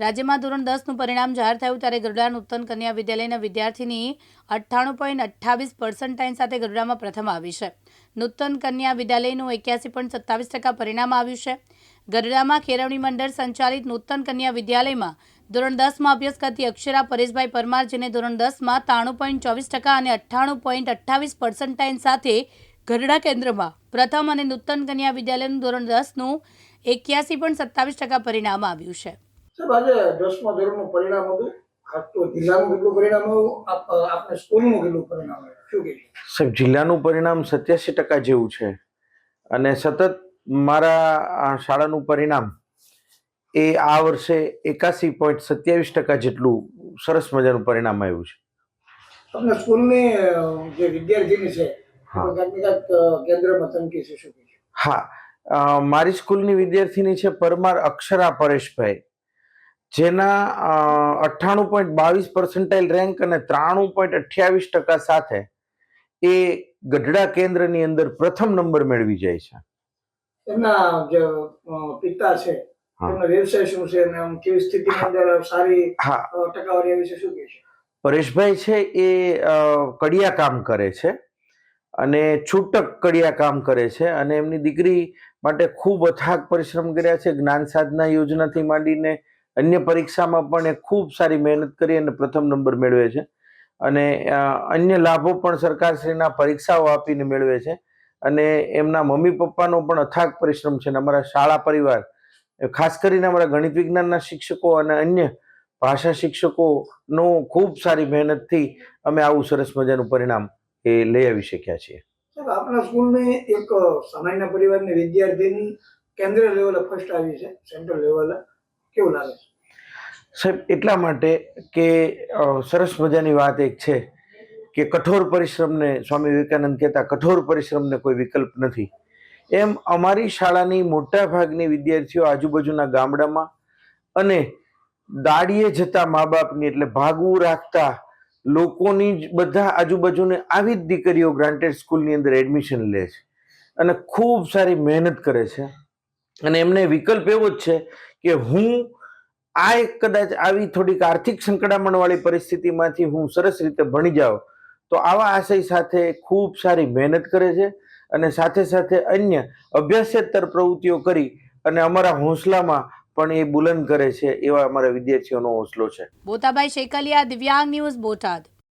રાજ્યમાં ધોરણ 10નું પરિણામ જાહેર થયું ત્યારે ગઢડા નૂતન કન્યા વિદ્યાલયના વિદ્યાર્થીની 98.28% સાથે ગઢડામાં પ્રથમ આવી છે. નૂતન કન્યા વિદ્યાલયનું 81.27% પરિણામ આવ્યું છે. ગઢડામાં કેળવણી મંડળ સંચાલિત નૂતન કન્યા વિદ્યાલયમાં ધોરણ 10માં અભ્યાસ કરતી અક્ષરા પરેશભાઈ પરમાર, જેને ધોરણ 10માં 93.24% અને 98.28% સાથે ગઢડા કેન્દ્રમાં પ્રથમ અને નૂતન કન્યા વિદ્યાલયનું ધોરણ 10નું 81.27% પરિણામ આવ્યું છે. સાહેબ, આજે 10મા ધોરણનું પરિણામ હતું. ખાસ તો જિલ્લાનું કેટલું પરિણામ આવ્યું, આપણે સ્કૂલનું કેટલું પરિણામ આવ્યું, શું કહેશો? સાહેબ, જિલ્લાનું પરિણામ 87% જેવું છે અને સતત મારા શાળાનું પરિણામ એ આ વર્ષે 81.27% જેટલું સરસ મજાનું પરિણામ આવ્યું છે. તમને સ્કૂલની જે વિદ્યાર્થીની છે કેન્દ્રમાં ચમકી છે, શું કહેશો? હા, મારી સ્કૂલની વિદ્યાર્થીની છે પરમાર અક્ષરા પરેશભાઈ, જેના 98.22% રેન્ક અને 93.28% સાથે એ ગઢડા કેન્દ્રની અંદર પ્રથમ નંબર મેળવી જાય છે. એમના જે પિતા છે એમનો વ્યવસાય શું છે અને કેવી સ્થિતિની અંદર સારી ટકાવારી આવી છે, શું કહેશો? પરેશભાઈ છે એ કડિયા કામ કરે છે અને છૂટક કડિયા કામ કરે છે અને એમની દીકરી માટે ખૂબ અથાગ પરિશ્રમ કર્યા છે. જ્ઞાન સાધના યોજનાથી માંડીને અન્ય પરીક્ષામાં પણ એ ખૂબ સારી મહેનત કરી અને પ્રથમ નંબર મેળવે છે અને અન્ય લાભો પણ સરકારશ્રીના પરીક્ષાઓ આપીને મેળવે છે અને એમના મમ્મી પપ્પાનો પણ અથાગ પરિશ્રમ છે. અને અમારા શાળા પરિવાર, ખાસ કરીને અમારા ગણિત વિજ્ઞાનના શિક્ષકો અને અન્ય ભાષા શિક્ષકોનો ખૂબ સારી મહેનતથી અમે આવું સરસ મજાનું પરિણામ એ લઈ આવી શક્યા છીએ. સાહેબ, આપણા સ્કૂલની એક સામાન્ય પરિવારની વિદ્યાર્થીની કેન્દ્ર લેવલે ફર્સ્ટ આવી છે, સેન્ટ્રલ લેવલે, કેવું લાગે છે? સાહેબ, એટલા માટે કે સરસ મજાની વાત એક છે કે કઠોર પરિશ્રમને, સ્વામી વિવેકાનંદ કહેતા કઠોર પરિશ્રમને કોઈ વિકલ્પ નથી. એમ અમારી શાળાની મોટા ભાગની વિદ્યાર્થીઓ આજુબાજુના ગામડામાં અને દાડીએ જતા મા બાપની એટલે ભાગવું રાખતા લોકોની જ બધા આજુબાજુને આવી જ દીકરીઓ ગ્રાન્ટેડ સ્કૂલની અંદર એડમિશન લે છે અને ખૂબ સારી મહેનત કરે છે અને એમને વિકલ્પ એવો જ છે કે હું કદાચ આવી થોડીક આર્થિક સંકળામણવાળી પરિસ્થિતિમાંથી હું સરસ રીતે ભણી જાઉં તો આવા આશય સાથે ખૂબ સારી મહેનત કરે છે અને સાથે સાથે અન્ય અભ્યાસેતર પ્રવૃત્તિઓ કરી અને અમારા હોંસલામાં પણ એ બુલંદ કરે છે. એવા અમારા વિદ્યાર્થીઓનો હોંસલો છે. બોતાભાઈ શેકલિયા, દિવ્યાંગ ન્યૂઝ, બોટાદ.